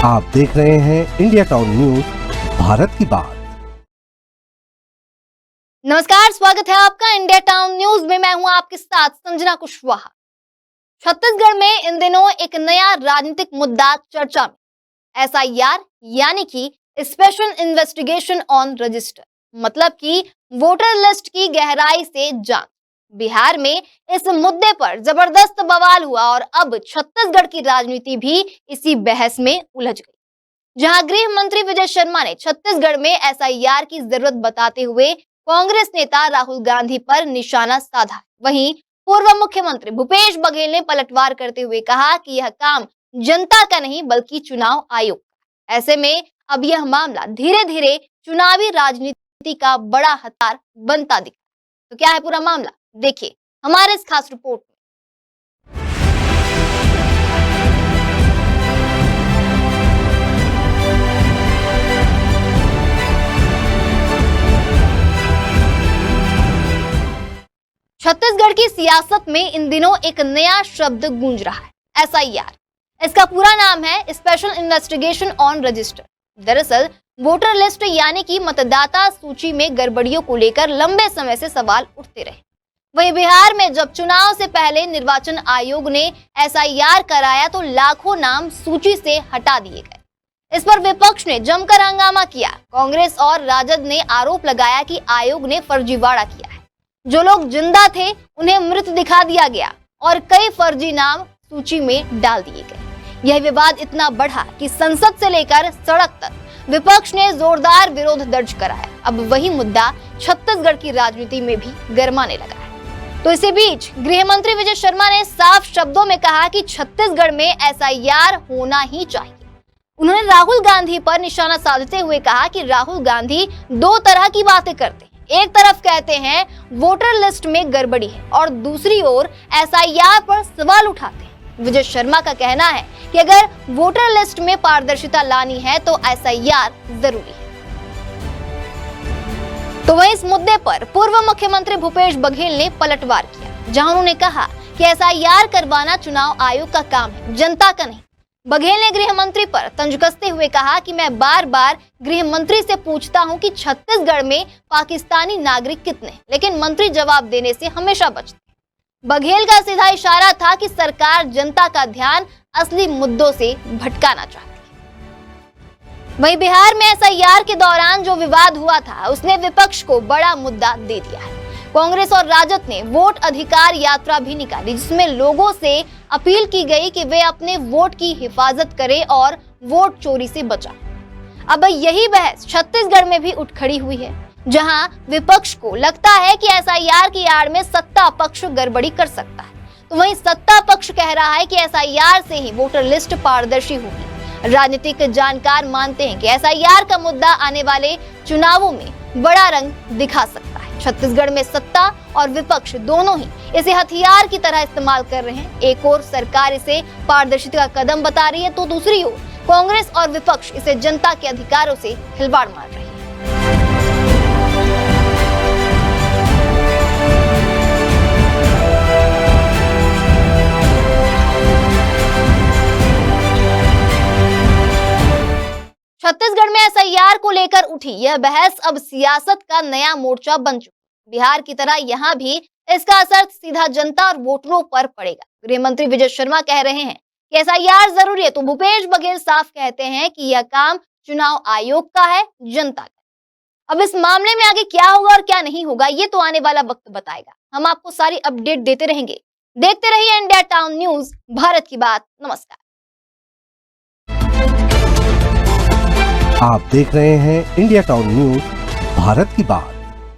आप देख रहे हैं इंडिया टाउन न्यूज, भारत की बात। नमस्कार, स्वागत है आपका इंडिया टाउन न्यूज में। मैं हूं आपके साथ संजना कुशवाहा। छत्तीसगढ़ में इन दिनों एक नया राजनीतिक मुद्दा चर्चा में, एसआईआर यानी कि स्पेशल इन्वेस्टिगेशन ऑन रजिस्टर, मतलब कि वोटर लिस्ट की गहराई से जांच। बिहार में इस मुद्दे पर जबरदस्त बवाल हुआ और अब छत्तीसगढ़ की राजनीति भी इसी बहस में उलझ गई। जहां गृह मंत्री विजय शर्मा ने छत्तीसगढ़ में एसआईआर की जरूरत बताते हुए कांग्रेस नेता राहुल गांधी पर निशाना साधा, वहीं पूर्व मुख्यमंत्री भूपेश बघेल ने पलटवार करते हुए कहा कि यह काम जनता का नहीं बल्कि चुनाव आयोग का। ऐसे में अब यह मामला धीरे धीरे चुनावी राजनीति का बड़ा हथियार बनता दिखा। तो क्या है पूरा मामला, देखिए हमारे इस खास रिपोर्ट में। छत्तीसगढ़ की सियासत में इन दिनों एक नया शब्द गूंज रहा है, एसआईआर। इसका पूरा नाम है स्पेशल इन्वेस्टिगेशन ऑन रजिस्टर। दरअसल वोटर लिस्ट यानी कि मतदाता सूची में गड़बड़ियों को लेकर लंबे समय से सवाल उठते रहे। वहीं बिहार में जब चुनाव से पहले निर्वाचन आयोग ने एसआईआर कराया तो लाखों नाम सूची से हटा दिए गए। इस पर विपक्ष ने जमकर हंगामा किया। कांग्रेस और राजद ने आरोप लगाया कि आयोग ने फर्जीवाड़ा किया है। जो लोग जिंदा थे उन्हें मृत दिखा दिया गया और कई फर्जी नाम सूची में डाल दिए गए। यह विवाद इतना बढ़ा कि संसद से लेकर सड़क तक विपक्ष ने जोरदार विरोध दर्ज कराया। अब वही मुद्दा छत्तीसगढ़ की राजनीति में भी गरमाने लगा है। तो इसी बीच गृह मंत्री विजय शर्मा ने साफ शब्दों में कहा कि छत्तीसगढ़ में एसआईआर होना ही चाहिए। उन्होंने राहुल गांधी पर निशाना साधते हुए कहा कि राहुल गांधी दो तरह की बातें करते हैं। एक तरफ कहते हैं वोटर लिस्ट में गड़बड़ी है और दूसरी ओर एसआईआर पर सवाल उठाते हैं। विजय शर्मा का कहना है कि अगर वोटर लिस्ट में पारदर्शिता लानी है तो एसआईआर जरूरी है। तो वहीं इस मुद्दे पर पूर्व मुख्यमंत्री भूपेश बघेल ने पलटवार किया, जहां उन्होंने कहा कि एसआईआर करवाना चुनाव आयोग का काम है, जनता का नहीं। बघेल ने गृह मंत्री पर तंज कसते हुए कहा कि मैं बार बार गृह मंत्री से पूछता हूं कि छत्तीसगढ़ में पाकिस्तानी नागरिक कितने, लेकिन मंत्री जवाब देने से हमेशा बचते। बघेल का सीधा इशारा था कि सरकार जनता का ध्यान असली मुद्दों से भटकाना चाहती है। वहीं बिहार में एसआईआर के दौरान जो विवाद हुआ था उसने विपक्ष को बड़ा मुद्दा दे दिया है। कांग्रेस और राजद ने वोट अधिकार यात्रा भी निकाली, जिसमें लोगों से अपील की गई कि वे अपने वोट की हिफाजत करें और वोट चोरी से बचाएं। अब यही बहस छत्तीसगढ़ में भी उठ खड़ी हुई है, जहां विपक्ष को लगता है कि एसआईआर की आड़ में सत्ता पक्ष गड़बड़ी कर सकता है, तो वहीं सत्ता पक्ष कह रहा है कि एसआईआर से ही वोटर लिस्ट पारदर्शी होगी। राजनीतिक जानकार मानते हैं कि एसआईआर का मुद्दा आने वाले चुनावों में बड़ा रंग दिखा सकता है। छत्तीसगढ़ में सत्ता और विपक्ष दोनों ही इसे हथियार की तरह इस्तेमाल कर रहे हैं। एक ओर सरकार इसे पारदर्शिता का कदम बता रही है तो दूसरी ओर कांग्रेस और विपक्ष इसे जनता के अधिकारों से खिलवाड़ मार रहे हैं। छत्तीसगढ़ में एसआईआर को लेकर उठी यह बहस अब सियासत का नया मोर्चा बन चुका। बिहार की तरह यहां भी इसका असर सीधा जनता और वोटरों पर पड़ेगा। गृह मंत्री विजय शर्मा कह रहे हैं कि एसआईआर जरूरी है, तो भूपेश बघेल साफ कहते हैं कि यह काम चुनाव आयोग का है, जनता का। अब इस मामले में आगे क्या होगा और क्या नहीं होगा ये तो आने वाला वक्त बताएगा। हम आपको सारी अपडेट देते रहेंगे। देखते रहिए इंडिया टाउन न्यूज, भारत की बात। नमस्कार। आप देख रहे हैं इंडिया टाउन न्यूज, भारत की बात।